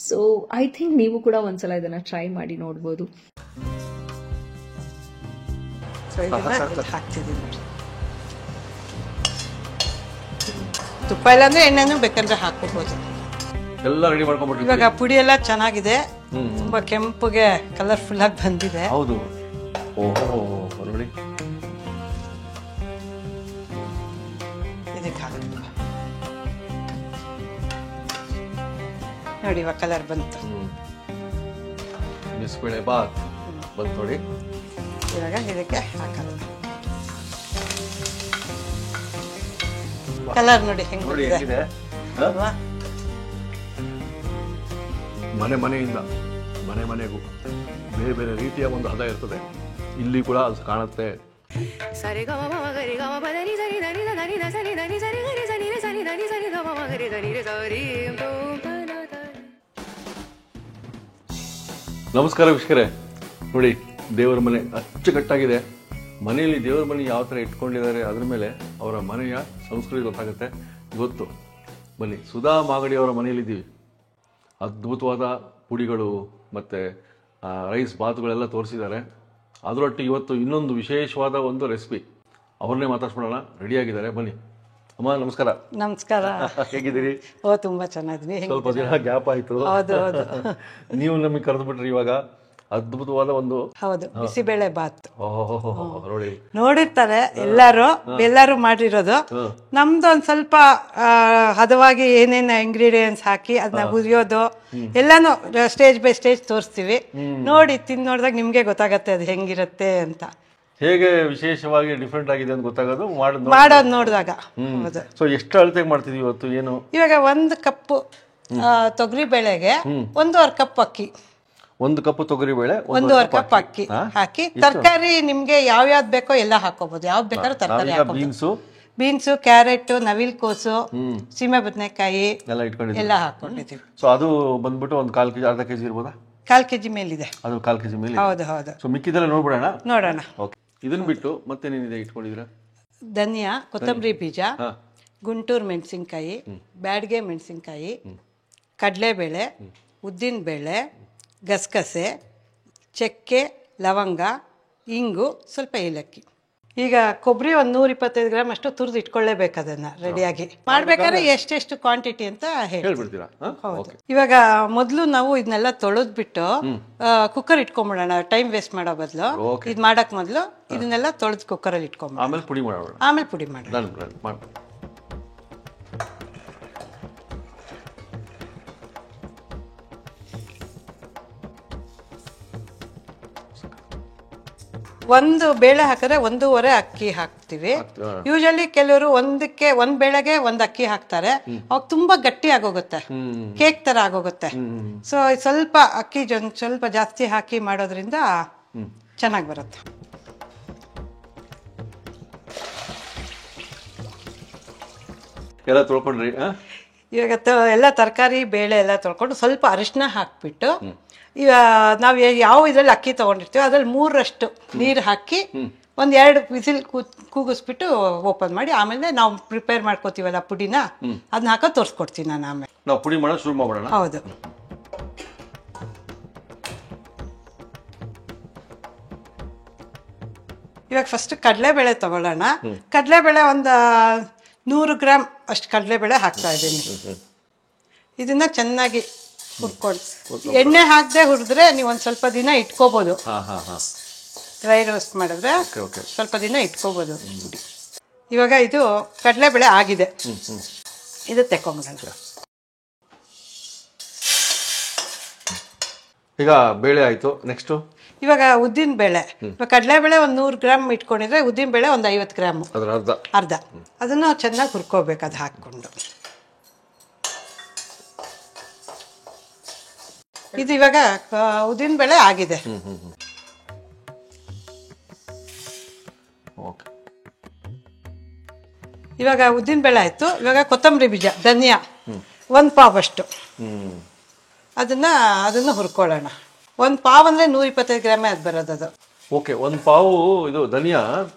So I think ನೀವು ಕೂಡ ಒಂದ್ಸಲ ಇದನ್ನ ಟ್ರೈ ಮಾಡಿ ನೋಡ್ಬೋದು. ತುಪ್ಪ ಇಲ್ಲ ಅಂದ್ರೆ ಎಣ್ಣೆನೂ ಬೇಕಂದ್ರೆ ಹಾಕ್ಕೋಬಹುದು. ಎಲ್ಲ ರೆಡಿ ಮಾಡ್ಕೊಂಡ್ಬಿಟ್ಟು ಇವಾಗ ಪುಡಿ ಎಲ್ಲ ಚೆನ್ನಾಗಿದೆ, ತುಂಬಾ ಕೆಂಪುಗೆ ಕಲರ್ಫುಲ್ ಆಗಿ ಬಂದಿದೆ. ಹೌದು. ಓಹೋ ನೋಡಿ, ಇದಕ್ಕೆ ಹಾಕಿ ನೋಡಿ, ಇವಾಗ ಕಲರ್ ಬಂತು. ಬಿಸಿಬೇಳೆ ಬಾತ್ ಬಂತು ನೋಡಿ. ಇವಾಗ ಇದಕ್ಕೆ ಹಾಕಲ್ಲ. ಕಲರ್ ನೋಡಿ ಹೆಂಗಿದೆ ಅಲ್ವಾ? ಮನೆಯಿಂದ ಮನೆಗೂ ಬೇರೆ ಬೇರೆ ರೀತಿಯ ಒಂದು ಹದ ಇರ್ತದೆ. ಇಲ್ಲಿ ಕೂಡ ಅದು ಕಾಣುತ್ತೆ. ನಮಸ್ಕಾರ ವೀಕ್ಷಕರೇ, ನೋಡಿ ದೇವರ ಮನೆ ಅಚ್ಚುಕಟ್ಟಾಗಿದೆ. ಮನೆಯಲ್ಲಿ ದೇವರ ಮನೆ ಯಾವ ಥರ ಇಟ್ಕೊಂಡಿದ್ದಾರೆ ಅದ್ರ ಮೇಲೆ ಅವರ ಮನೆಯ ಸಂಸ್ಕೃತಿ ಗೊತ್ತಾಗುತ್ತೆ. ಇವತ್ತು ಬನ್ನಿ, ಸುಧಾ ಮಾಗಡಿ ಅವರ ಮನೆಯಲ್ಲಿದ್ದೀವಿ. ಅದ್ಭುತವಾದ ಪುಡಿಗಳು ಮತ್ತು ರೈಸ್ ಬಾತುಗಳೆಲ್ಲ ತೋರಿಸಿದ್ದಾರೆ. ಅದರೊಟ್ಟಿಗೆ ಇವತ್ತು ಇನ್ನೊಂದು ವಿಶೇಷವಾದ ಒಂದು ರೆಸಿಪಿ, ಅವ್ರನ್ನೇ ಮಾತಾಡ್ಸ್ಬಿಡೋಣ. ರೆಡಿಯಾಗಿದ್ದಾರೆ, ಬನ್ನಿ. ಅಮ್ಮ ನಮಸ್ಕಾರ. ನಮಸ್ಕಾರ. ಹೇಗಿದ್ದೀರಿ? ಓ ತುಂಬಾ ಚೆನ್ನಾಗಿದ್ವಿ. ಸ್ವಲ್ಪ ದಿನ ಗ್ಯಾಪ್ ಆಯ್ತು. ಹೌದು ಹೌದು. ನೀವು ನಮಗೆ ಕರೆದು ಬಿಟ್ರಿ. ಇವಾಗ ಅದ್ಭುತವಾದ ಒಂದು ಹೌದು ಬಿಸಿಬೇಳೆ ಬಾತ್ ನೋಡಿ, ನೋಡಿರ್ತಾರೆ ಎಲ್ಲರೂ ಮಾಡಿರೋದು. ನಮ್ದು ಒಂದ್ ಸ್ವಲ್ಪ ಹದವಾಗಿ ಏನೇನು ಇಂಗ್ರೀಡಿಯೆಂಟ್ಸ್ ಹಾಕಿ ಅದನ್ನ ಹುರಿಯೋದು ಎಲ್ಲಾನು ಸ್ಟೇಜ್ ಬೈ ಸ್ಟೇಜ್ ತೋರಿಸ್ತೀವಿ. ನೋಡಿ ನೋಡಿದಾಗ ನಿಮ್ಗೆ ಗೊತ್ತಾಗತ್ತೆ ಅದು ಹೆಂಗಿರುತ್ತೆ ಅಂತ. ಹೇಗೆ ವಿಶೇಷವಾಗಿ ಡಿಫ್ರೆಂಟ್ ಆಗಿದೆ ಅಂತ ಗೊತ್ತಾಗೋದು ಮಾಡೋದು ನೋಡಿದಾಗ. ಹೌದು. ಸೊ ಎಷ್ಟು ಅಳತೆಗೆ ಮಾಡ್ತಿದ್ವಿ ಇವತ್ತು? ಏನು ಇವಾಗ 1 ಕಪ್ ತೊಗರಿ ಬೇಳೆಗೆ 1.5 ಕಪ್ ಅಕ್ಕಿ, 1 ಕಪ್ ತೊಗರಿ ಬೇಳೆ, 1.5 ಕಪ್ ಅಕ್ಕಿ ಹಾಕಿ, ತರಕಾರಿ ನಿಮ್ಗೆ ಯಾವ್ಯಾವ್ದು ಬೇಕೋ ಎಲ್ಲ ಹಾಕೋಬಹುದು. ಯಾವ್ದು ಬೇಕಾದ್ರೂ ತರಕಾರಿ ಹಾಕೋಬಹುದು. ಬೀನ್ಸು, ಕ್ಯಾರೆಟ್, ನವಿಲ್ ಕೋಸು, ಸೀಮೆ ಬದನೆಕಾಯಿ ಎಲ್ಲ ಹಾಕೊಂಡಿದ್ದೀವಿ. ಸೊ ಅದು ಬಂದ್ಬಿಟ್ಟು ಒಂದು 1/4 kg, ಅರ್ಧ kg ಇರ್ಬೋದಾ? 1/4 kg ಮೇಲಿದೆ. ಅದು 1/4 kg ಮೇಲೆ. ಹೌದು ಹೌದು. ಸೊ ಮಿಕ್ಕಿದೆಲ್ಲ ನೋಡೋಣ. ಓಕೆ. ಇದನ್ನ ಬಿಟ್ಟು ಮತ್ತೇನಿದೆ ಇಟ್ಕೊಂಡಿದ್ದೀರಾ? ಧನಿಯಾ, ಕೊತ್ತಂಬರಿ ಬೀಜ, ಗುಂಟೂರು ಮೆಣಸಿನ್ಕಾಯಿ, ಬ್ಯಾಡ್ಗೆ ಮೆಣಸಿನ್ಕಾಯಿ, ಕಡಲೆಬೇಳೆ, ಉದ್ದಿನ ಬೇಳೆ, ಗಸಗಸೆ, ಚಕ್ಕೆ, ಲವಂಗ, ಇಂಗು, ಸ್ವಲ್ಪ ಏಲಕ್ಕಿ. ಈಗ ಕೊಬ್ಬರಿ ಒಂದು 125 ಗ್ರಾಮ್ ಅಷ್ಟು ತುರಿದು ಇಟ್ಕೊಳ್ಳೇಬೇಕು. ಅದನ್ನ ರೆಡಿಯಾಗಿ ಮಾಡ್ಬೇಕಾದ್ರೆ ಎಷ್ಟೆಷ್ಟು ಕ್ವಾಂಟಿಟಿ ಅಂತ ಹೇಳ್ಬಿಡ್ತೀರಾ? ಹೌದು. ಇವಾಗ ಮೊದಲು ನಾವು ಇದನ್ನೆಲ್ಲ ತೊಳೆದ್ಬಿಟ್ಟು ಕುಕ್ಕರ್ ಇಟ್ಕೊಂಡ್ಬಿಡೋಣ, ಟೈಮ್ ವೇಸ್ಟ್ ಮಾಡೋ ಬದಲು. ಇದು ಮಾಡಕ್ ಮೊದಲು ಇದನ್ನೆಲ್ಲ ತೊಳೆದು ಕುಕ್ಕರಲ್ಲಿ ಇಟ್ಕೊಂಡ್ಬಿಡೋಣ, ಆಮೇಲೆ ಪುಡಿ ಮಾಡೋಣ. ಒಂದು ಬೇಳೆ ಹಾಕಿದ್ರೆ 1.5 ಅಕ್ಕಿ ಹಾಕ್ತಿವಿ. ಯೂಶಲಿ ಕೆಲವರು ಒಂದ್ ಬೇಳೆಗೆ 1 ಅಕ್ಕಿ ಹಾಕ್ತಾರೆ. ಅವಾಗ ತುಂಬಾ ಗಟ್ಟಿ ಆಗೋಗುತ್ತೆ, ಕೇಕ್ ತರ ಆಗೋಗುತ್ತೆ. ಸೊ ಸ್ವಲ್ಪ ಅಕ್ಕಿ ಸ್ವಲ್ಪ ಜಾಸ್ತಿ ಹಾಕಿ ಮಾಡೋದ್ರಿಂದ ಚೆನ್ನಾಗಿ ಬರುತ್ತೆ. ಎಲ್ಲ ತೊಳ್ಕೊಂಡ್ರಿ? ಇವಾಗ ಎಲ್ಲ ತರಕಾರಿ ಬೇಳೆ ಎಲ್ಲ ತೊಳ್ಕೊಂಡು ಸ್ವಲ್ಪ ಅರಿಶಿನ ಹಾಕ್ಬಿಟ್ಟು, ಈಗ ನಾವು ಯಾವ ಇದ್ರಲ್ಲಿ ಅಕ್ಕಿ ತಗೊಂಡಿರ್ತೀವಿ ಅದ್ರಲ್ಲಿ 3ರಷ್ಟು ನೀರು ಹಾಕಿ 1-2 ವಿಸಿಲ್ ಕೂಗಿಸ್ಬಿಟ್ಟು ಓಪನ್ ಮಾಡಿ, ಆಮೇಲೆ ನಾವು ಪ್ರಿಪೇರ್ ಮಾಡ್ಕೋತೀವಲ್ಲ ಪುಡಿನ, ಅದನ್ನ ಹಾಕೋ ತೋರಿಸ್ಕೊಡ್ತೀನಿ ನಾನು. ಆಮೇಲೆ ನಾವು ಪುಡಿ ಮಾಡೋದು ಶುರು ಮಾಡೋಣ. ಹೌದು. ಇವಾಗ ಫಸ್ಟ್ ಕಡಲೆಬೇಳೆ ತಗೊಳ್ಳೋಣ. ಕಡಲೆಬೇಳೆ ಒಂದು 100 ಗ್ರಾಮ್ ಅಷ್ಟು ಕಡಲೆಬೇಳೆ ಹಾಕ್ತಾ ಇದ್ದೀನಿ. ಇದನ್ನ ಚೆನ್ನಾಗಿ ಹುರ್ಕೊಂಡು, ಎಣ್ಣೆ ಹಾಕದೆ ಹುರಿದ್ರೆ ನೀವು ಒಂದು ಸ್ವಲ್ಪ ದಿನ ಇಟ್ಕೋಬಹುದು. ಡ್ರೈ ರೋಸ್ಟ್ ಮಾಡಿದ್ರೆ ಸ್ವಲ್ಪ ದಿನ ಇಟ್ಕೋಬಹುದು. ಇವಾಗ ಇದು ಕಡಲೆಬೇಳೆ ಆಗಿದೆ, ಇದು ತೆಕ್ಕೊಂಬಿಡೋಣ. ಈಗ ಬೇಳೆ ಆಯ್ತು, ನೆಕ್ಸ್ಟ್ ಇವಾಗ ಉದ್ದಿನ ಬೇಳೆ. ಕಡಲೆಬೇಳೆ ಒಂದು 100 ಗ್ರಾಮ್ ಇಟ್ಕೊಂಡಿದ್ರೆ ಉದ್ದಿನ ಬೇಳೆ ಒಂದು 50 ಗ್ರಾಮ್, ಅರ್ಧ. ಅದನ್ನು ಚೆನ್ನಾಗಿ ಹುರ್ಕೋಬೇಕು. ಅದು ಹಾಕ್ಕೊಂಡು ಇದು ಇವಾಗ ಉದ್ದಿನ ಬೇಳೆ ಆಗಿದೆ. ಇವಾಗ ಉದ್ದಿನ ಬೇಳೆ ಆಯ್ತು. ಇವಾಗ ಕೊತ್ತಂಬರಿ ಬೀಜ, ಧನಿಯಾ 1 ಪಾವ್ ಅಷ್ಟು, ಅದನ್ನ ಹುರ್ಕೊಳ್ಳೋಣ. 1 ಪಾವ್ ಅಂದ್ರೆ 125 ಗ್ರಾಮೇ ಅದು ಬರೋದು. ಅದು ಓಕೆ. 1 ಪಾವು ಇದು ಧನಿಯಾ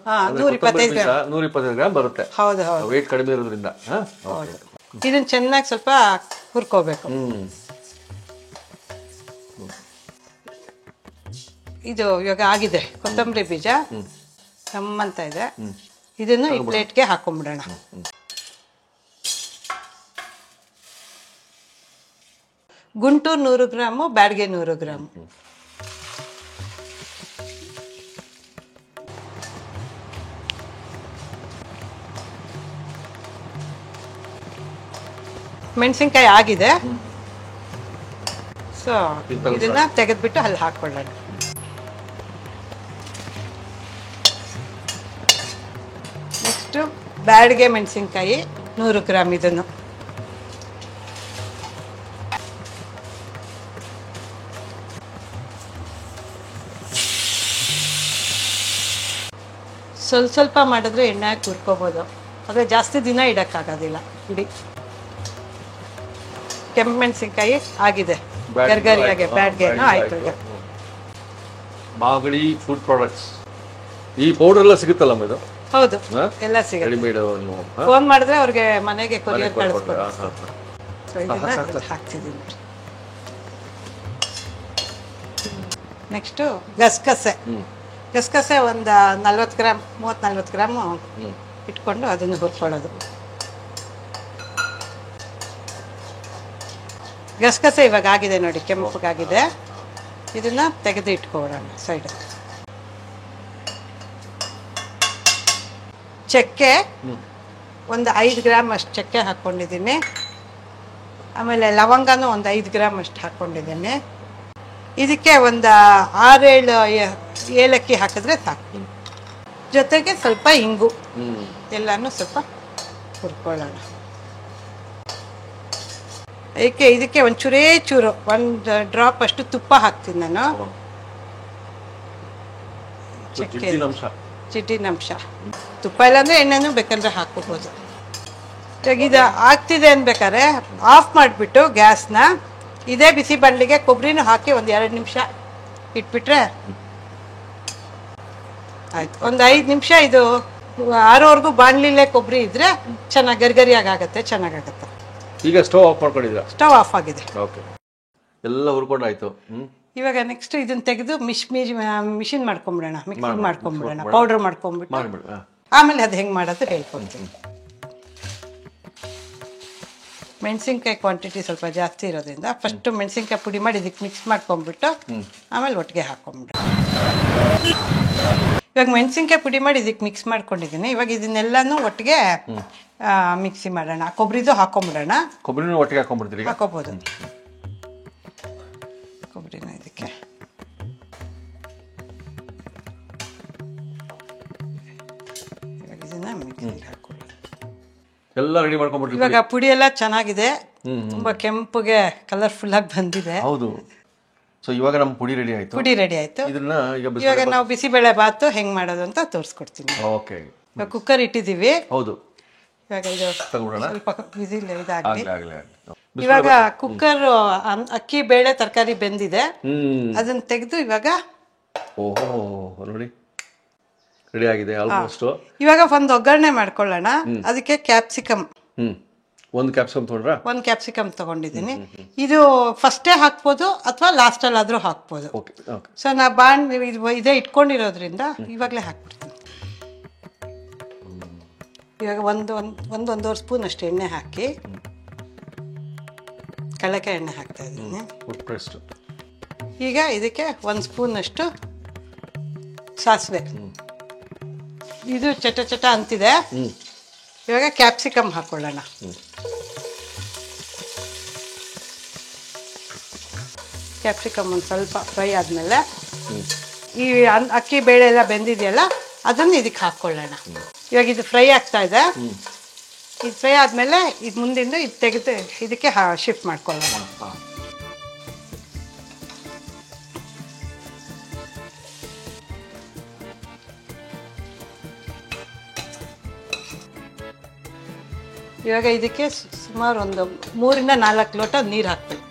125 ಗ್ರಾಮ್ ಬರುತ್ತೆ. ಹೌದು ಹೌದು, ವೇಟ್ ಕಡಿಮೆ ಇರೋದ್ರಿಂದ. ಇದನ್ನ ಚೆನ್ನಾಗಿ ಸ್ವಲ್ಪ ಹುರ್ಕೋಬೇಕು. ಇದು ಇವಾಗ ಆಗಿದೆ. ಕೊತ್ತಂಬರಿ ಬೀಜ ನಮ್ಮಂತ ಇದೆ. ಇದನ್ನು ಈ ಪ್ಲೇಟ್ಗೆ ಹಾಕೊಂಡ್ಬಿಡೋಣ. Guntur 100 gram, Byadgi 100 gram. ಮೆಣಸಿನ್ಕಾಯಿ ಆಗಿದೆ. ಸೊ ಇದನ್ನ ತೆಗೆದ್ಬಿಟ್ಟು ಅಲ್ಲಿ ಹಾಕೊಳ್ಳೋಣ. ನೆಕ್ಸ್ಟ್ ಬ್ಯಾಡ್ಗೆ ಮೆಣಸಿನ್ಕಾಯಿ 100 ಗ್ರಾಮ್. ಇದನ್ನು ಸ್ವಲ್ಪ ಮಾಡಿದ್ರೆ ಎಣ್ಣೆ ಹಾಕಿ ಹುರ್ಕೋಬೋದು, ಆದರೆ ಜಾಸ್ತಿ ದಿನ ಇಡೋಕ್ಕಾಗೋದಿಲ್ಲ. ಇಡಿ. ಕೆಂಪು ಮೆಣಸಿನ್ಕಾಯಿ ಆಗಿದೆ, ಗರ್ಗರಿಯಾಗೆ. ಬ್ಯಾಡ್ಗೆ ಆಯ್ತು. ಈಗ ಮಾಗಡಿ ಫುಡ್ ಪ್ರಾಡಕ್ಟ್ಸ್. ಈ ಪೌಡರ್ ಎಲ್ಲ ಸಿಗುತ್ತಲ್ಲ ಇದು? ಹೌದು, ಎಲ್ಲ ಸಿಗುತ್ತೆ. ಫೋನ್ ಮಾಡಿದ್ರೆ ಅವ್ರಿಗೆ ಮನೆಗೆ ಕೊರಿಯರ್ ಕಳಿಸ್ಕೊಡ್ತಾರೆ. ಹಾಕ್ತಿದ್ದೀನಿ. ನೆಕ್ಸ್ಟು ಗಸಗಸೆ ಒಂದು 40 ಗ್ರಾಮ್, 30-40 ಗ್ರಾಮು ಇಟ್ಕೊಂಡು ಅದನ್ನು ಹುರ್ಕೊಳ್ಳೋದು. ಗಸಗಸೆ ಇವಾಗ ಆಗಿದೆ ನೋಡಿ, ಕೆಂಪಗಾಗಿದೆ. ಇದನ್ನ ತೆಗೆದು ಇಟ್ಕೊಳ್ಳೋಣ ಸೈಡ್. ಚಕ್ಕೆ ಒಂದು 5 ಗ್ರಾಮ್ ಅಷ್ಟು ಚಕ್ಕೆ ಹಾಕ್ಕೊಂಡಿದ್ದೀನಿ. ಆಮೇಲೆ ಲವಂಗನೂ ಒಂದು 5 ಗ್ರಾಮ್ ಅಷ್ಟು ಹಾಕ್ಕೊಂಡಿದ್ದೀನಿ. ಇದಕ್ಕೆ ಒಂದು 6-7 ಏಲಕ್ಕಿ ಹಾಕಿದ್ರೆ ಸಾಕು. ಜೊತೆಗೆ ಸ್ವಲ್ಪ ಇಂಗು, ಎಲ್ಲಾನು ಸ್ವಲ್ಪ ಹುರ್ಕೊಳ್ಳೋಣ. ಇದಕ್ಕೆ ಒಂದು ಚೂರು 1 ಡ್ರಾಪ್ ಅಷ್ಟು ತುಪ್ಪ ಹಾಕ್ತೀನಿ ನಾನು. ಚಿಟ್ಟಿನಂಶ. ತುಪ್ಪ ಇಲ್ಲಾಂದ್ರೆ ಎಣ್ಣೆನೂ ಬೇಕಾದ್ರೆ ಹಾಕೋಬೋದು. ಇವಾಗ ಇದು ಆಗ್ತಿದೆ ಅನ್ಬೇಕಾದ್ರೆ ಆಫ್ ಮಾಡಿಬಿಟ್ಟು ಗ್ಯಾಸ್ನ ಇದೇ ಬಿಸಿ ಬಾಣಲಿಗೆ ಕೊಬ್ಬರಿನೂ ಹಾಕಿ ಒಂದು 2 ನಿಮಿಷ ಇಟ್ಬಿಟ್ರೆ ಆಯ್ತು. ಒಂದು 5 ನಿಮಿಷ ಇದು ಆರೋವರೆಗೂ ಬಾಣಲಿಲೇ ಕೊಬ್ಬರಿ ಇದ್ರೆ ಚೆನ್ನಾಗಿ ಗರಿಗರಿಯಾಗಿ ಆಗುತ್ತೆ, ಚೆನ್ನಾಗಾಗತ್ತೆ. ಈಗ ಸ್ಟವ್ ಆಫ್ ಮಾಡ್ಕೊಂಡಿದ್ದೀರಾ? ಸ್ಟವ್ ಆಫ್ ಆಗಿದೆ. ಓಕೆ, ಎಲ್ಲ ಹುರ್ಕೊಂಡಾಯ್ತು. ಇವಾಗ ನೆಕ್ಸ್ಟ್ ಇದನ್ನ ತೆಗೆದು ಮಿಷಿನ್ ಮಾಡ್ಕೊಂಬಿಡೋಣ, ಮಿಕ್ಸಿಂಗ್ ಮಾಡ್ಕೊಂಬಿಡೋಣ, ಪೌಡರ್ ಮಾಡ್ಕೊಂಬಿಟ್ಟು ಆಮೇಲೆ ಅದು ಹೆಂಗೆ ಮಾಡೋದು ಹೇಳ್ಕೊಡ್ತೀನಿ. ಮೆಣಸಿನ್ಕಾಯಿ ಕ್ವಾಂಟಿಟಿ ಸ್ವಲ್ಪ ಜಾಸ್ತಿ ಇರೋದ್ರಿಂದ ಫಸ್ಟ್ ಮೆಣಸಿನ್ಕಾಯಿ ಪುಡಿ ಮಾಡಿ ಇದಕ್ಕೆ ಮಿಕ್ಸ್ ಮಾಡ್ಕೊಂಡ್ಬಿಟ್ಟು ಆಮೇಲೆ ಒಟ್ಟಿಗೆ ಹಾಕೊಂಡ್ಬಿಟ್ಟು. ಇವಾಗ ಮೆಣಸಿನ್ಕಾಯಿ ಪುಡಿ ಮಾಡಿ ಇದಕ್ಕೆ ಮಿಕ್ಸ್ ಮಾಡ್ಕೊಂಡಿದ್ದೀನಿ. ಇವಾಗ ಇದನ್ನೆಲ್ಲಾನು ಒಟ್ಟಿಗೆ ಮಿಕ್ಸಿ ಮಾಡೋಣ. ಕೊಬ್ಬರಿದು ಹಾಕೊಂಡ್ಬಿಡೋಣ. ಕೊಬ್ಬರಿನೂ ಒಟ್ಟಿಗೆ ಹಾಕೊಂಡ್ಬಿಡ್ತೀರಿ? ಹಾಕೋಬೋದು ಕೊಬ್ಬರಿನ ಇದಕ್ಕೆ. ಇವಾಗ ಇದನ್ನ ಮಿಕ್ಸಿಗೆ ಹಾಕೊಳ್ಳಿ. ಎಲ್ಲ ರೆಡಿ ಮಾಡ್ಕೊಂಡ್ಬಿಟ್ಟು ಇವಾಗ ಪುಡಿ ಎಲ್ಲ ಚೆನ್ನಾಗಿದೆ, ತುಂಬಾ ಕೆಂಪುಗೆ ಕಲರ್ಫುಲ್ ಆಗಿ ಬಂದಿದೆ. ಹೌದು. ಸೊ ಇವಾಗ ನಮ್ಮ ಪುಡಿ ರೆಡಿ ಆಯ್ತು. ಇದನ್ನ ಇವಾಗ ನಾವು ಬಿಸಿಬೇಳೆ ಬಾತು ಹೆಂಗ್ ಮಾಡೋದು ಅಂತ ತೋರಿಸ್ಕೊಡ್ತೀನಿ. ಓಕೆ. ಇವಾಗ ಕುಕ್ಕರ್ ಇಟ್ಟಿದ್ದೀವಿ. ಹೌದು. ಇವಾಗ ಇದು ಸ್ವಲ್ಪ ವಿಸಿಲ್ ಇದಾಗಲಿ. ಇವಾಗ ಕುಕ್ಕರ್ ಅಕ್ಕಿ ಬೇಳೆ ತರಕಾರಿ ಬೆಂದಿದೆ, ಅದನ್ನ ತೆಗೆದು ಇವಾಗ ಓಹೋ ನೋಡಿ ರೆಡಿ ಆಗಿದೆ ಆಲ್ಮೋಸ್ಟ್. ಇವಾಗ ಒಂದು ಒಗ್ಗರಣೆ ಮಾಡ್ಕೊಳ್ಳೋಣ. ಅದಕ್ಕೆ ಕ್ಯಾಪ್ಸಿಕಮ್, ಒಂದು ಕ್ಯಾಪ್ಸಿಕಮ್ ತಗೊಂಡ್ರಾ? ಒಂದು ಕ್ಯಾಪ್ಸಿಕಮ್ ತಗೊಂಡಿದ್ದೀನಿ. ಇದು ಫಸ್ಟೇ ಹಾಕ್ಬೋದು ಅಥವಾ ಲಾಸ್ಟಲ್ಲಾದರೂ ಹಾಕ್ಬೋದು. ಸೊ ನಾ ಇದೇ ಇಟ್ಕೊಂಡಿರೋದ್ರಿಂದ ಇವಾಗಲೇ ಹಾಕ್ಬಿಡ್ತೀನಿ. ಇವಾಗ ಒಂದೂವರೆ ಸ್ಪೂನ್ ಅಷ್ಟು ಎಣ್ಣೆ ಹಾಕಿ, ಕಡಲೆಕಾಯಿ ಎಣ್ಣೆ ಹಾಕ್ತಾ ಇದ್ದೀನಿ. ಈಗ ಇದಕ್ಕೆ 1 ಸ್ಪೂನ್ ಅಷ್ಟು ಸಾಸಿವೆ. ಇದು ಚಟ ಅಂತಿದೆ. ಇವಾಗ ಕ್ಯಾಪ್ಸಿಕಮ್ ಹಾಕೊಳ್ಳೋಣ. ಕ್ಯಾಪ್ಸಿಕಮ್ ಒಂದು ಸ್ವಲ್ಪ ಫ್ರೈ ಆದಮೇಲೆ ಈ ಅಕ್ಕಿ ಬೇಳೆ ಎಲ್ಲ ಬೆಂದಿದೆಯಲ್ಲ ಅದನ್ನು ಇದಕ್ಕೆ ಹಾಕ್ಕೊಳ್ಳೋಣ. ಇವಾಗ ಇದು ಫ್ರೈ ಆಗ್ತಾ ಇದೆ. ಇದು ಫ್ರೈ ಆದಮೇಲೆ ಇದು ಮುಂದಿಂದ ಇದು ತೆಗೆದು ಇದಕ್ಕೆ ಶಿಫ್ಟ್ ಮಾಡ್ಕೊಳ್ಳೋಣ. ಇವಾಗ ಇದಕ್ಕೆ ಸುಮಾರು ಒಂದು 3-4 ಲೋಟ ನೀರು ಹಾಕ್ಬೇಕು.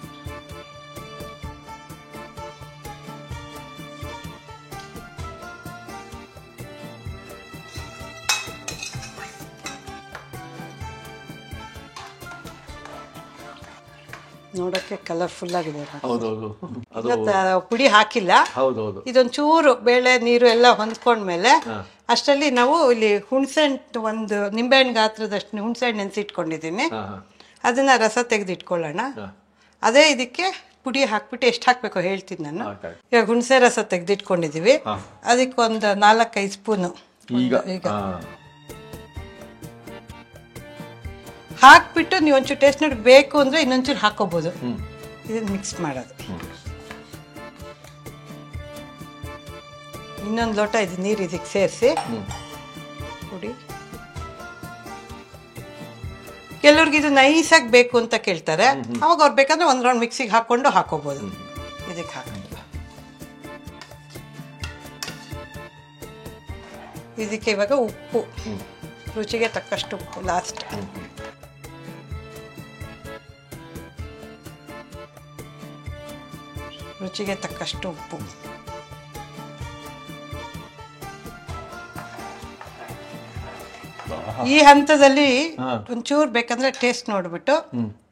ನೋಡೋಕ್ಕೆ ಕಲರ್ಫುಲ್ ಆಗಿದೆ. ಹೌದೌದು, ಅದು ಪುಡಿ ಹಾಕಿಲ್ಲ. ಹೌದೌದು. ಇದೊಂಚೂರು ಬೇಳೆ ನೀರು ಎಲ್ಲ ಹೊಂದ್ಕೊಂಡ್ಮೇಲೆ ಅಷ್ಟರಲ್ಲಿ ನಾವು ಇಲ್ಲಿ ಹುಣಸೆಹಣ್ಣು ಒಂದು ನಿಂಬೆಹಣ್ಣು ಗಾತ್ರದಷ್ಟು ಹುಣಸೆಹಣ್ಣು ನೆನೆಸಿಟ್ಕೊಂಡಿದ್ದೀನಿ. ಅದನ್ನ ರಸ ತೆಗೆದಿಟ್ಕೊಳ್ಳೋಣ. ಅದೇ ಇದಕ್ಕೆ ಪುಡಿ ಹಾಕ್ಬಿಟ್ಟು ಎಷ್ಟು ಹಾಕ್ಬೇಕು ಹೇಳ್ತೀನಿ ನಾನು. ಇವಾಗ ಹುಣಸೆ ರಸ ತೆಗೆದಿಟ್ಕೊಂಡಿದ್ದೀವಿ, ಅದಕ್ಕೆ ಒಂದು 4-5 ಸ್ಪೂನು ಈಗ ಹಾಕ್ಬಿಟ್ಟು ನೀವು ಒಂಚೂರು ಟೇಸ್ಟ್ ನೋಡಿ ಬೇಕು ಅಂದರೆ ಇನ್ನೊಂಚೂರು ಹಾಕೋಬೋದು. ಇದನ್ನು ಮಿಕ್ಸ್ ಮಾಡೋದು. ಇನ್ನೊಂದು ಲೋಟ ಇದು ನೀರು ಇದಕ್ಕೆ ಸೇರಿಸಿ ಪುಡಿ. ಕೆಲವ್ರಿಗೆ ಇದು ನೈಸಾಗಿ ಬೇಕು ಅಂತ ಕೇಳ್ತಾರೆ, ಅವಾಗ ಅವ್ರು ಬೇಕಂದ್ರೆ ಒಂದು ರೌಂಡ್ ಮಿಕ್ಸಿಗೆ ಹಾಕ್ಕೊಂಡು ಹಾಕೋಬೋದು. ಇದಕ್ಕೆ ಹಾಕೋದು. ಇದಕ್ಕೆ ಇವಾಗ ಉಪ್ಪು, ರುಚಿಗೆ ತಕ್ಕಷ್ಟು ಉಪ್ಪು ಲಾಸ್ಟ್. ರುಚಿಗೆ ತಕ್ಕಷ್ಟು ಉಪ್ಪು. ಈ ಹಂತದಲ್ಲಿ ಒಂಚೂರು ಬೇಕಂದ್ರೆ ಟೇಸ್ಟ್ ನೋಡ್ಬಿಟ್ಟು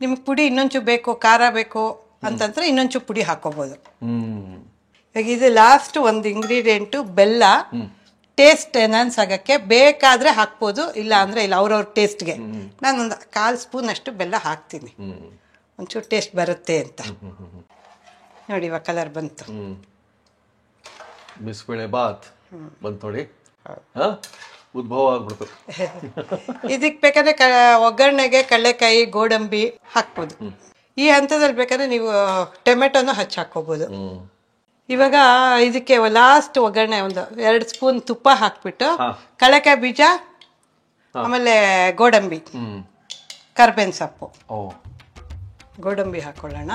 ನಿಮ್ಗೆ ಪುಡಿ ಇನ್ನೊಂಚೂರು ಬೇಕು, ಖಾರ ಬೇಕು ಅಂತಂದ್ರೆ ಇನ್ನೊಂಚೂರು ಪುಡಿ ಹಾಕೋಬಹುದು. ಈಗ ಇದು ಲಾಸ್ಟ್ ಒಂದು ಇಂಗ್ರೀಡಿಯೆಂಟು ಬೆಲ್ಲ. ಟೇಸ್ಟ್ ಎನ್ಹಾನ್ಸ್ ಆಗಕ್ಕೆ ಬೇಕಾದ್ರೆ ಹಾಕ್ಬೋದು, ಇಲ್ಲ ಅಂದ್ರೆ ಇಲ್ಲ, ಅವ್ರವ್ರ ಟೇಸ್ಟ್ಗೆ. ನಾನೊಂದು 1/4 ಸ್ಪೂನ್ ಅಷ್ಟು ಬೆಲ್ಲ ಹಾಕ್ತೀನಿ, ಒಂಚೂರು ಟೇಸ್ಟ್ ಬರುತ್ತೆ ಅಂತ. ನೋಡಿ ಇವಾಗ ಕಲರ್ ಬಂತು. ಬಿಸಿಬೇಳೆ ಬಾತ್ ಬಂತು ನೋಡಿ, ಉದ್ಭವ ಆಗ್ಬಿಡ್ತು. ಇದಕ್ಕೆ ಬೇಕಾದ್ರೆ ಒಗ್ಗರಣೆಗೆ ಕಡಲೆಕಾಯಿ, ಗೋಡಂಬಿ ಹಾಕ್ಬೋದು. ಈ ಹಂತದಲ್ಲಿ ಬೇಕಾದ್ರೆ ನೀವು ಟೊಮೆಟೊನು ಹಚ್ಚಿ ಹಾಕೋಬಹುದು. ಇವಾಗ ಇದಕ್ಕೆ ಲಾಸ್ಟ್ ಒಗ್ಗರಣೆ ಒಂದು 2 ಸ್ಪೂನ್ ತುಪ್ಪ ಹಾಕ್ಬಿಟ್ಟು ಕಡಲೆಕಾಯಿ ಬೀಜ, ಆಮೇಲೆ ಗೋಡಂಬಿ, ಕರ್ಬೇವಿನ ಸೊಪ್ಪು, ಗೋಡಂಬಿ ಹಾಕೊಳ್ಳೋಣ.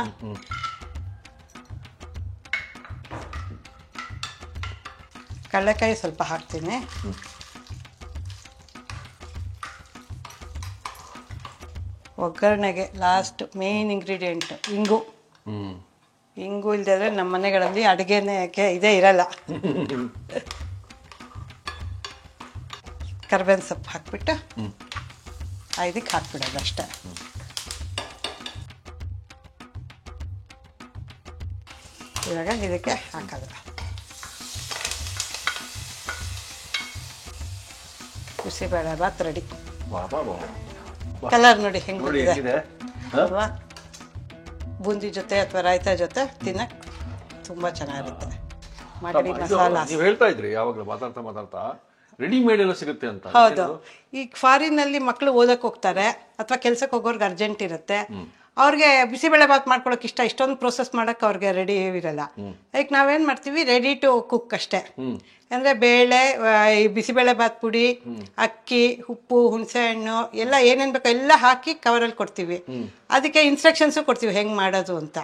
ಕಡಲೆಕಾಯಿ ಸ್ವಲ್ಪ ಹಾಕ್ತೀನಿ. ಒಗ್ಗರಣೆಗೆ ಲಾಸ್ಟ್ ಮೇನ್ ಇಂಗ್ರೀಡಿಯೆಂಟ್ ಇಂಗು. ಇಂಗು ಇಲ್ದಿದ್ರೆ ನಮ್ಮ ಮನೆಗಳಲ್ಲಿ ಅಡುಗೆನೇ ಇದೇ ಇರಲ್ಲ. ಕರ್ಬೇವಿನ ಸೊಪ್ಪು ಹಾಕ್ಬಿಟ್ಟು ಇದಕ್ಕೆ ಹಾಕ್ಬಿಡೋದು ಅಷ್ಟೇ. ಇವಾಗ ಇದಕ್ಕೆ ಹಾಕೋದು. ಬಿಸಿಬೇಳೆ ಬಾತ್ ರೆಡಿ. ಕಲರ್ ನೋಡಿ ಹೆಂಗಿದೆ ಅಲ್ವಾ? ಬೂಂದಿ ಜೊತೆ ಅಥವಾ ರಾಯ್ತಾ ಜೊತೆ ತಿನ್ನಕ್ಕೆ ತುಂಬ ಚೆನ್ನಾಗಿರುತ್ತೆ. ಮಾಡಿ ಮಸಾಲ ನೀವು ಹೇಳ್ತಾ ಇದ್ರಿ ಯಾವಾಗಲೂ ಮಾತಾಡ್ತಾ ರೆಡಿಮೇಡ್ ಎಲ್ಲ ಸಿಗುತ್ತೆ ಅಂತ. ಹೌದು. ಈಗ ಫಾರಿನಲ್ಲಿ ಮಕ್ಕಳು ಓದಕ್ಕೆ ಹೋಗ್ತಾರೆ ಅಥವಾ ಕೆಲ್ಸಕ್ಕೆ ಹೋಗೋರ್ಗೆ ಅರ್ಜೆಂಟ್ ಇರುತ್ತೆ, ಅವ್ರಿಗೆ ಬಿಸಿಬೇಳೆ ಬಾತ್ ಮಾಡ್ಕೊಳಕ್ಕೆ ಇಷ್ಟೊಂದು ಪ್ರೋಸೆಸ್ ಮಾಡಕ್ಕೆ ಅವ್ರಿಗೆ ರೆಡಿ ಇರಲ್ಲ. ಈಗ ನಾವೇನು ಮಾಡ್ತೀವಿ, ರೆಡಿ ಟು ಕುಕ್ ಅಷ್ಟೇ. ಅಂದರೆ ಬೇಳೆ, ಬಿಸಿಬೇಳೆ ಬಾತ್ ಪುಡಿ, ಅಕ್ಕಿ, ಉಪ್ಪು, ಹುಣಸೆ ಹಣ್ಣು ಎಲ್ಲ ಏನೇನು ಬೇಕೋ ಎಲ್ಲ ಹಾಕಿ ಕವರಲ್ಲಿ ಕೊಡ್ತೀವಿ. ಅದಕ್ಕೆ ಇನ್ಸ್ಟ್ರಕ್ಷನ್ಸು ಕೊಡ್ತೀವಿ ಹೆಂಗೆ ಮಾಡೋದು ಅಂತ.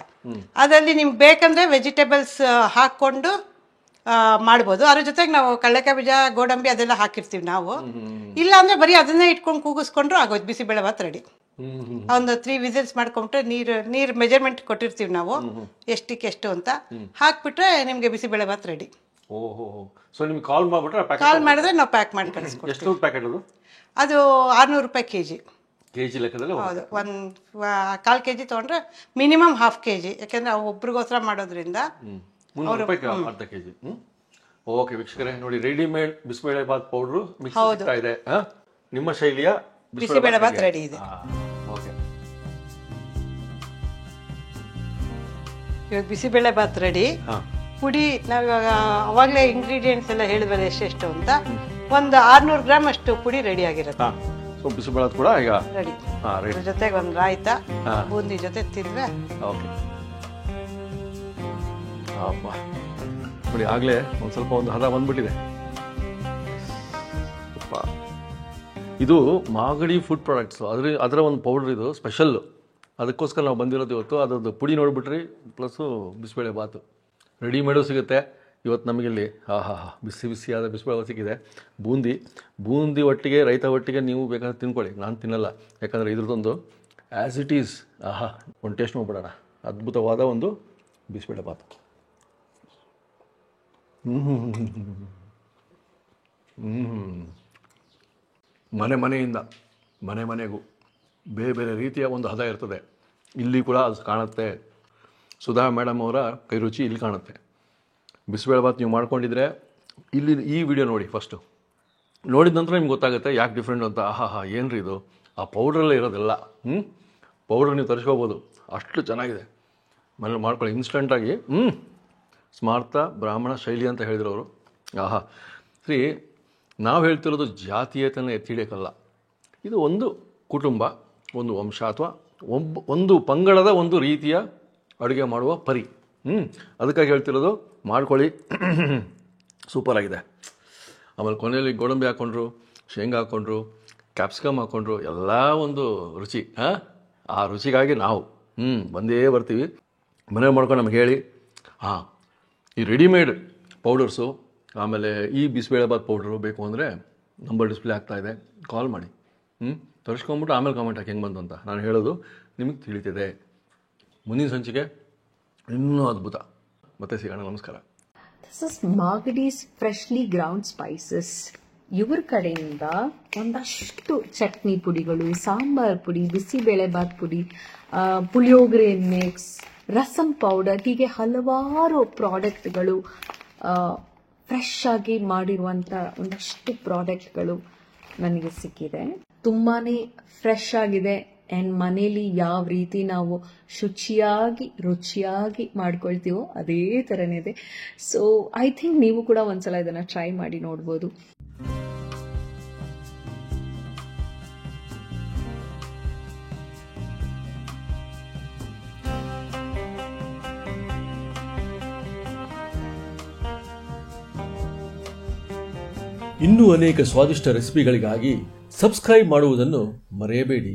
ಅದರಲ್ಲಿ ನಿಮ್ಗೆ ಬೇಕಂದರೆ ವೆಜಿಟೇಬಲ್ಸ್ ಹಾಕ್ಕೊಂಡು ಮಾಡ್ಬೋದು. ಅದ್ರ ಜೊತೆಗೆ ನಾವು ಕಡಲೆಕಾಯಿ ಬೀಜ, ಗೋಡಂಬಿ ಅದೆಲ್ಲ ಹಾಕಿರ್ತೀವಿ ನಾವು. ಇಲ್ಲ ಅಂದರೆ ಬರೀ ಅದನ್ನೇ ಇಟ್ಕೊಂಡು ಕೂಗಿಸ್ಕೊಂಡ್ರು ಆಗೋದು. ಬಿಸಿಬೇಳೆ ಬಾತ್ ರೆಡಿ. ಒಂದು 3 ವಿಸಿಲ್ಸ್ ಮಾಡ್ಕೊಂಬಿಟ್ರೆ ನೀರು ಮೆಜರ್ಮೆಂಟ್ ಕೊಟ್ಟಿರ್ತೀವಿ ನಾವು, ಎಷ್ಟಕ್ಕೆ ಎಷ್ಟು ಅಂತ ಹಾಕ್ಬಿಟ್ರೆ ನಿಮಗೆ ಬಿಸಿಬೇಳೆ ಬಾತ್ ರೆಡಿ. ಓಹೋ. ಸೊ ನಿಮ್ಗೆ ಕಾಲ್ ಮಾಡಿದ್ರೆ ನಾವು ಪ್ಯಾಕ್ ಮಾಡಿ ಕಳಿಸ್ಕೊಡ್ತೀವಿ. ಎಷ್ಟು ಪ್ಯಾಕೆಟ್ ಅದು 600 ರೂಪಾಯಿ ಕೆಜಿ. ಕೆಜಿ ಲೆಕ್ಕದಲ್ಲಿ? ಹೌದು. ಒಂದು 1/4 ಕೆಜಿ ತೊಗೊಂಡ್ರೆ ಮಿನಿಮಮ್ 1/2 ಕೆಜಿ, ಯಾಕೆಂದ್ರೆ ಒಬ್ರಿಗೋಸ್ಕರ ಮಾಡೋದ್ರಿಂದ 300 ರೂಪಾಯಿ ಅರ್ಧ ಕೆಜಿ. ಓಕೆ ವೀಕ್ಷಕರೇ, ನೋಡಿ readymade bisibele bath powder mix ಸಿಗ್ತಾ ಇದೆ. ನಿಮ್ಮ ಶೈಲಿಯ ಬಿಸಿಬೇಳೆ ಬಾತ್ ರೆಡಿ ಇದೆ. ಓಕೆ, ಇವಾಗ ಬಿಸಿಬೇಳೆ ಬಾತ್ ರೆಡಿ. ಪುಡಿ ನಾವಿವಾಗ ಅವಾಗಲೇ ಇಂಗ್ರೀಡಿಯೆಂಟ್ಸ್ ಎಲ್ಲ ಹೇಳಿದ್ವಲ್ಲ ಎಷ್ಟೆಷ್ಟು ಅಂತ, ಒಂದು 600 ಗ್ರಾಮ್ ಅಷ್ಟು ಪುಡಿ ರೆಡಿ ಆಗಿರುತ್ತೆ. ಬಿಸಿಬೇಳೆ ಕೂಡ ಈಗ ರೆಡಿ. ಜೊತೆಗೆ ಒಂದು ರಾಯ್ತಾ ಬೂಂದಿ ಜೊತೆ ತಿಂದ್ರೆ ಓಕೆ. ನೋಡಿ ಆಗ್ಲೇ ಒಂದ್ ಸ್ವಲ್ಪ ಒಂದು ಹದ ಬಂದ್ಬಿಟ್ಟಿದೆ. ಇದು ಮಾಗಡಿ ಫುಡ್ ಪ್ರಾಡಕ್ಟ್ಸ್, ಅದರ ಒಂದು ಪೌಡರ್ ಇದು ಸ್ಪೆಷಲ್ಲು. ಅದಕ್ಕೋಸ್ಕರ ನಾವು ಬಂದಿರೋದು ಇವತ್ತು. ಅದ್ರದ್ದು ಪುಡಿ ನೋಡ್ಬಿಟ್ರಿ, ಪ್ಲಸ್ಸು ಬಿಸಿಬೇಳೆ ಬಾತು ರೆಡಿಮೇಡು ಸಿಗುತ್ತೆ ಇವತ್ತು ನಮಗಿಲ್ಲಿ. ಬಿಸಿ ಬಿಸಿಯಾದ ಬಿಸಿಬೇಳೆ ಬಾತ್ ಸಿಕ್ಕಿದೆ. ಬೂಂದಿ ಒಟ್ಟಿಗೆ ರೈತ ಒಟ್ಟಿಗೆ ನೀವು ಬೇಕಾದ್ರೆ ತಿನ್ಕೊಳ್ಳಿ, ನಾನು ತಿನ್ನಲ್ಲ. ಯಾಕಂದರೆ ಇದ್ರದ್ದೊಂದು ಆ್ಯಸ್ ಇಟ್ ಈಸ್ ಒಂದು ಟೇಸ್ಟ್ ನೋಡ್ಬಿಡೋಣ. ಅದ್ಭುತವಾದ ಒಂದು ಬಿಸಿಬೇಳೆ ಬಾತು. ಮನೆಯಿಂದ ಮನೆಗೂ ಬೇರೆ ಬೇರೆ ರೀತಿಯ ಒಂದು ಹದ ಇರ್ತದೆ. ಇಲ್ಲಿ ಕೂಡ ಅದು ಕಾಣುತ್ತೆ. ಸುಧಾ ಮೇಡಮ್ ಅವರ ಕೈ ರುಚಿ ಇಲ್ಲಿ ಕಾಣುತ್ತೆ. ಬಿಸಿಬೇಳೆಬಾತ್ ನೀವು ಮಾಡ್ಕೊಂಡಿದ್ರೆ ಇಲ್ಲಿ ಈ ವಿಡಿಯೋ ನೋಡಿ ಫಸ್ಟು. ನೋಡಿದ ನಂತರ ನಿಮ್ಗೆ ಗೊತ್ತಾಗುತ್ತೆ ಯಾಕೆ ಡಿಫ್ರೆಂಟ್ ಅಂತ. ಏನ್ರಿ ಇದು, ಆ ಪೌಡ್ರಲ್ಲೇ ಇರೋದೆಲ್ಲ. ಪೌಡ್ರ್ ನೀವು ತರಿಸ್ಕೋಬೋದು, ಅಷ್ಟು ಚೆನ್ನಾಗಿದೆ. ಮನೇಲಿ ಮಾಡ್ಕೊಳ್ಳಿ ಇನ್ಸ್ಟೆಂಟಾಗಿ. ಸ್ಮಾರ್ತ ಬ್ರಾಹ್ಮಣ ಶೈಲಿ ಅಂತ ಹೇಳಿದ್ರು ಅವರು. ಸರಿ, ನಾವು ಹೇಳ್ತಿರೋದು ಜಾತೀಯತೆಯನ್ನು ಎತ್ತಿ ಹಿಡಿಯೋಕ್ಕಲ್ಲ. ಇದು ಒಂದು ಕುಟುಂಬ, ಒಂದು ವಂಶ, ಅಥವಾ ಒಂದು ಪಂಗಡದ ಒಂದು ರೀತಿಯ ಅಡುಗೆ ಮಾಡುವ ಪರಿ. ಅದಕ್ಕಾಗಿ ಹೇಳ್ತಿರೋದು, ಮಾಡ್ಕೊಳ್ಳಿ, ಸೂಪರಾಗಿದೆ. ಆಮೇಲೆ ಕೊನೆಯಲ್ಲಿ ಗೋಡಂಬಿ ಹಾಕ್ಕೊಂಡ್ರು, ಶೇಂಗಾ ಹಾಕ್ಕೊಂಡ್ರು, ಕ್ಯಾಪ್ಸಿಕಮ್ ಹಾಕ್ಕೊಂಡ್ರು, ಎಲ್ಲ ಒಂದು ರುಚಿ. ಆ ರುಚಿಗಾಗಿ ನಾವು ಬಂದೇ ಬರ್ತೀವಿ. ಮನೇಲಿ ಮಾಡ್ಕೊಂಡು ನಮ್ಗೆ ಹೇಳಿ. ಈ ರೆಡಿಮೇಡ್ ಪೌಡರ್ಸು, ಆಮೇಲೆ ಈ ಬಿಸಿಬೇಳೆಬಾತ್ ಪೌಡ್ರು ಬೇಕು ಅಂದರೆ ನಂಬರ್ ಡಿಸ್ಪ್ಲೇ ಆಗ್ತಾಯಿದೆ, ಕಾಲ್ ಮಾಡಿ. ತರಿಸ್ಕೊಂಬಿಟ್ಟು ಆಮೇಲೆ ಕಾಮೆಂಟ್ ಹಾಕಿ ಹೆಂಗೆ ಬಂತು ಅಂತ. ನಾನು ಹೇಳೋದು ನಿಮಗೆ ತಿಳಿತಿದೆ. ಮುಂದಿನ ಸಂಚಿಕೆ ಇನ್ನೂ ಅದ್ಭುತ. ಮತ್ತೆ ಸಿಗೋಣ. ನಮಸ್ಕಾರ. This is Magadi's freshly ground spices. ಇವ್ರ ಕಡೆಯಿಂದ ಒಂದಷ್ಟು ಚಟ್ನಿ ಪುಡಿಗಳು, ಸಾಂಬಾರ್ ಪುಡಿ, ಬಿಸಿಬೇಳೆಬಾತ್ ಪುಡಿ, ಪುಳಿಯೋಗರೆ ಮಿಕ್ಸ್, ರಸಂ ಪೌಡರ್, ಹೀಗೆ ಹಲವಾರು ಪ್ರಾಡಕ್ಟ್ಗಳು, ಫ್ರೆಶ್ ಆಗಿ ಮಾಡಿರುವಂಥ ಒಂದಷ್ಟು ಪ್ರಾಡಕ್ಟ್ಗಳು ನನಗೆ ಸಿಕ್ಕಿದೆ. ತುಂಬಾನೇ ಫ್ರೆಶ್ ಆಗಿದೆ. ಆ್ಯಂಡ್ ಮನೇಲಿ ಯಾವ ರೀತಿ ನಾವು ಶುಚಿಯಾಗಿ ರುಚಿಯಾಗಿ ಮಾಡ್ಕೊಳ್ತೀವೋ ಅದೇ ಥರನೇ ಇದೆ. ಸೊ ಐ ಥಿಂಕ್ ನೀವು ಕೂಡ ಒಂದ್ಸಲ ಇದನ್ನು ಟ್ರೈ ಮಾಡಿ ನೋಡ್ಬೋದು. ಇನ್ನೂ ಅನೇಕ ಸ್ವಾದಿಷ್ಟ ರೆಸಿಪಿಗಳಿಗಾಗಿ ಸಬ್ಸ್ಕ್ರೈಬ್ ಮಾಡುವುದನ್ನು ಮರೆಯಬೇಡಿ.